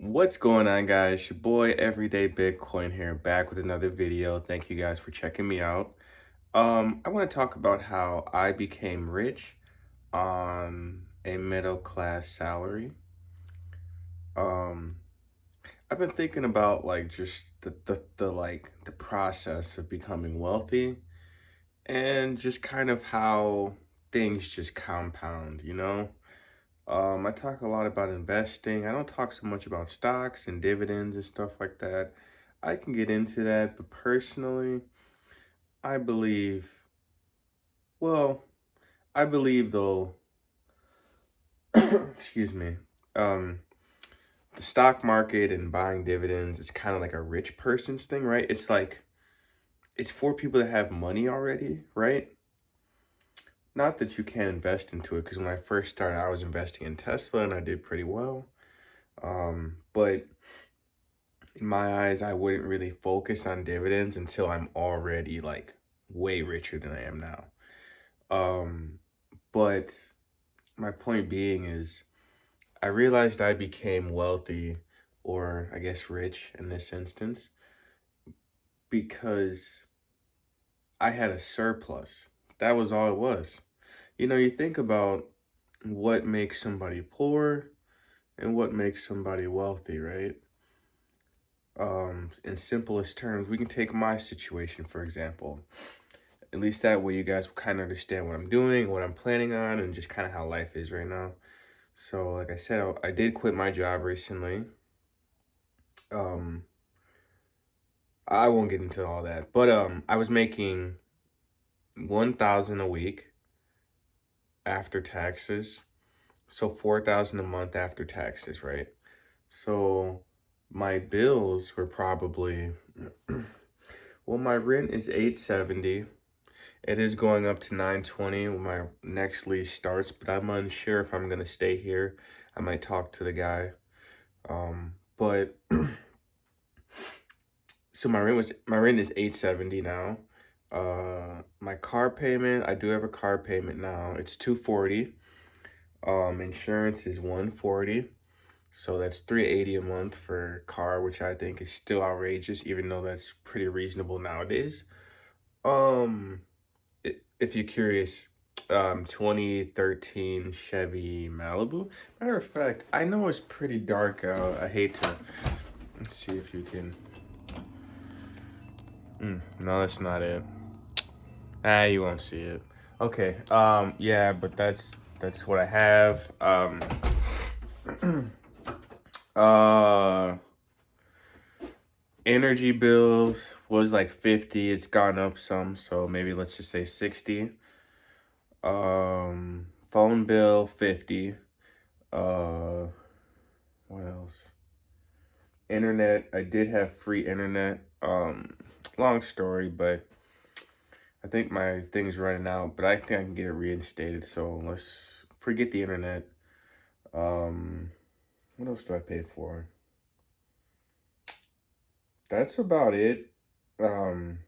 What's going on, guys? Your boy Everyday Bitcoin here, back with another video. Thank you guys for checking me out. I want to talk about how I became rich on a middle class salary. Um, I've been thinking about like just the process of becoming wealthy and just kind of how things just compound. I talk a lot about investing. I don't talk so much about stocks and dividends and stuff like that. I can get into that, but personally, I believe, well, I believe though, excuse me, um, the stock market and buying dividends is kind of like a rich person's thing, right? It's for people that have money already, right? Not that you can't invest into it, because when I first started, I was investing in Tesla and I did pretty well. But in my eyes, I wouldn't really focus on dividends until I'm already like way richer than I am now. Um, but my point being is I realized I became wealthy, or I guess rich in this instance, because I had a surplus. That was all it was. You think about what makes somebody poor and what makes somebody wealthy, right? In simplest terms, we can take my situation, for example. At least that way you guys will kind of understand what I'm doing, what I'm planning on, and just kind of how life is right now. So, like I said, I did quit my job recently. Um, I won't get into all that, but I was making 1,000 a week after taxes, so 4,000 a month after taxes, right? So my bills were probably, well, my rent is 870. It is going up to 920 when my next lease starts, but I'm unsure if I'm gonna stay here. I might talk to the guy. But so my rent is 870 now. My car payment, I do have a car payment now. It's 240. Insurance is 140. So that's 380 a month for a car, which I think is still outrageous, even though that's pretty reasonable nowadays. Um, if you're curious, 2013 Chevy Malibu. Matter of fact, I know it's pretty dark out. I hate to, let's see if you can. No, that's not it. You won't see it. Okay. Yeah, but that's what I have. Uh, Energy bills was like 50. It's gone up some, so maybe let's just say 60. Phone bill 50. Uh, what else? Internet. I did have free internet. Long story, but I think my thing's running out. But I think I can get it reinstated. So let's forget the internet. Um, what else do I pay for? That's about it. Um,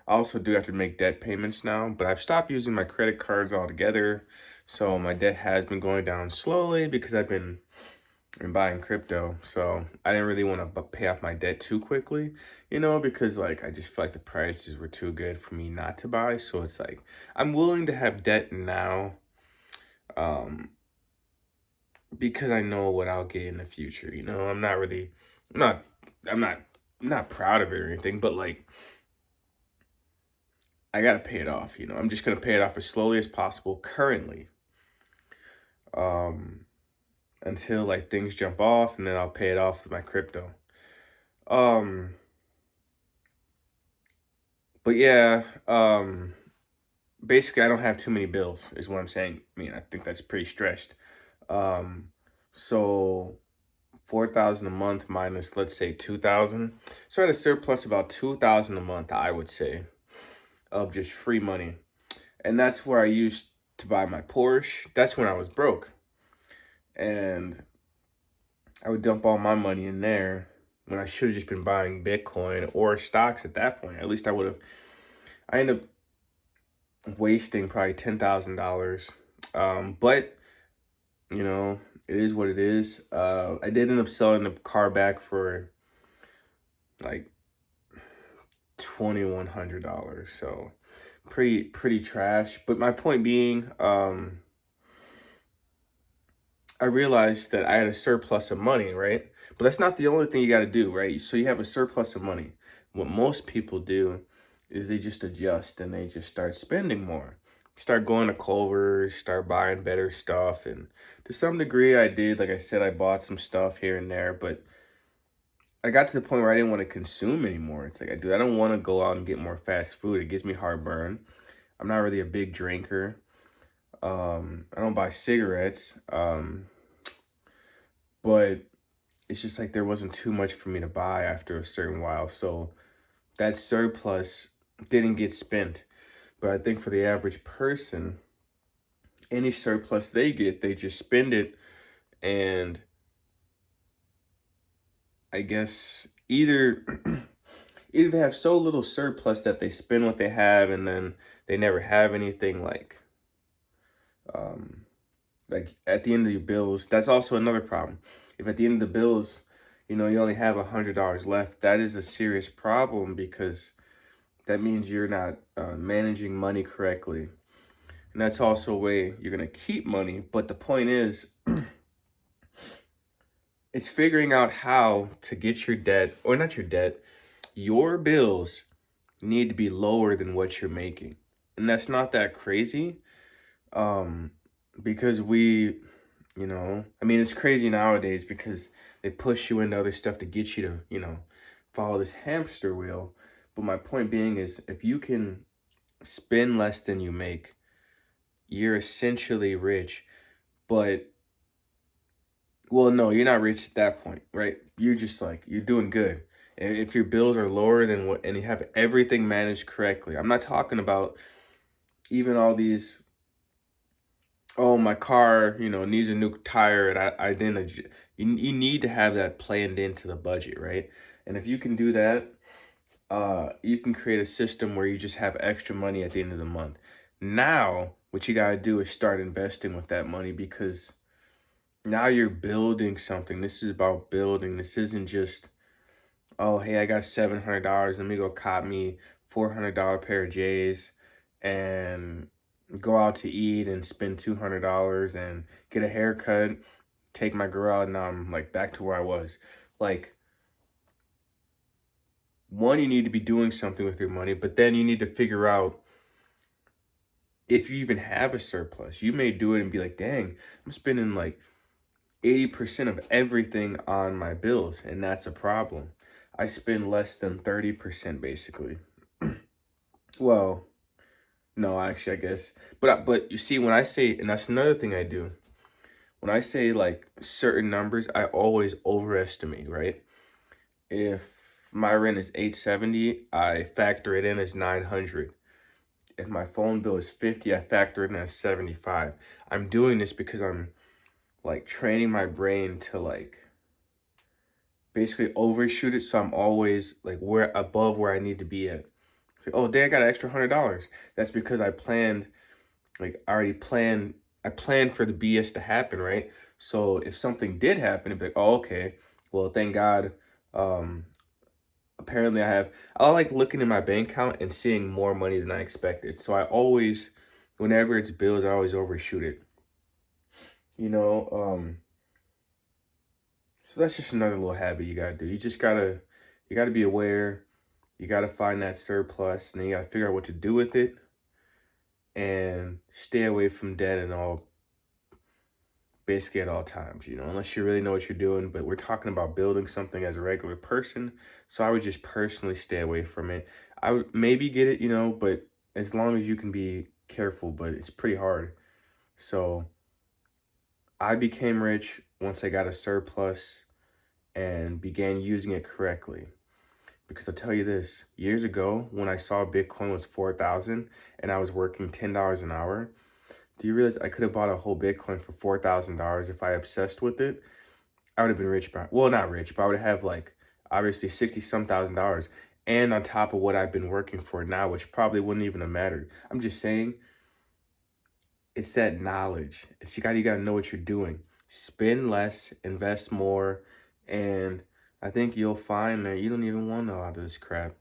I also do have to make debt payments now, but I've stopped using my credit cards altogether. So my debt has been going down slowly because I've been buying crypto. So I didn't really want to pay off my debt too quickly, because like I just feel like the prices were too good for me not to buy. So it's like I'm willing to have debt now, um, because I know what I'll get in the future. I'm not, I'm not, I'm not proud of it or anything, but like I gotta pay it off. I'm just gonna pay it off as slowly as possible currently, um, until like things jump off, and then I'll pay it off with my crypto. Um, but yeah, basically I don't have too many bills, is what I'm saying. I mean, I think that's pretty stretched. Um, so 4,000 a month minus, let's say 2,000. So I had a surplus about 2,000 a month, I would say, of just free money. And that's where I used to buy my Porsche. That's when I was broke. And I would dump all my money in there when I should have just been buying Bitcoin or stocks at that point. At least I ended up wasting probably $10,000. But you know, it is what it is. I did end up selling the car back for like $2,100, so pretty trash. But my point being, I realized that I had a surplus of money, right? But that's not the only thing you got to do, right? So you have a surplus of money. What most people do is they just adjust and they just start spending more. Start going to Culver's, start buying better stuff. And to some degree, I did. Like I said, I bought some stuff here and there, but I got to the point where I didn't want to consume anymore. It's like, I don't want to go out and get more fast food. It gives me heartburn. I'm not really a big drinker. I don't buy cigarettes. But it's just like there wasn't too much for me to buy after a certain while. So that surplus didn't get spent. But I think for the average person, any surplus they get, they just spend it. And I guess either either they have so little surplus that they spend what they have and then they never have anything um like at the end of your bills. That's also another problem. If at the end of the bills, you only have $100 left, that is a serious problem because that means you're not managing money correctly. And that's also a way you're going to keep money. But the point is, it's figuring out how to get your debt, or not your debt, your bills need to be lower than what you're making. And that's not that crazy, um, because I mean, it's crazy nowadays because they push you into other stuff to get you to, follow this hamster wheel. But my point being is if you can spend less than you make, you're essentially rich. But, well, no, you're not rich at that point, right? You're just like, you're doing good. And if your bills are lower than what, and you have everything managed correctly, I'm not talking about even all these, oh, my car, needs a new tire, and I didn't, you need to have that planned into the budget, right? And if you can do that, you can create a system where you just have extra money at the end of the month. Now, what you gotta do is start investing with that money because now you're building something. This is about building. This isn't just, oh, hey, I got $700. Let me go cop me $400 pair of J's and go out to eat and spend $200 and get a haircut, take my girl out, and now I'm like back to where I was. Like, one, you need to be doing something with your money, but then you need to figure out if you even have a surplus. You may do it and be like, dang, I'm spending like 80% of everything on my bills, and that's a problem. I spend less than 30% basically. Well, no, actually, I guess. But you see, when I say, and that's another thing I do, when I say like certain numbers, I always overestimate, right? If my rent is 870, I factor it in as 900. If my phone bill is 50, I factor it in as 75. I'm doing this because I'm like training my brain to like basically overshoot it, so I'm always like where above where I need to be at. It's like, oh, dang, I got an extra $100. That's because I planned, like I already planned. I planned for the BS to happen, right? So if something did happen, it'd be like, oh, okay, well, thank God. Um, Apparently, I like looking in my bank account and seeing more money than I expected. So I always, whenever it's bills, I always overshoot it. You know, so that's just another little habit you gotta do. You gotta be aware. You gotta find that surplus, and then you gotta figure out what to do with it, and stay away from debt and all, basically at all times. Unless you really know what you're doing. But we're talking about building something as a regular person, so I would just personally stay away from it. I would maybe get it, but as long as you can be careful. But it's pretty hard. So I became rich once I got a surplus and began using it correctly. Because I'll tell you this, years ago when I saw Bitcoin was 4,000 and I was working $10 an hour, do you realize I could have bought a whole Bitcoin for $4,000 if I obsessed with it? I would have been rich by, well, not rich, but I would have like obviously 60 some thousand dollars. And on top of what I've been working for now, which probably wouldn't even have mattered. I'm just saying, it's that knowledge. It's you gotta know what you're doing. Spend less, invest more, and I think you'll find that you don't even want a lot of this crap.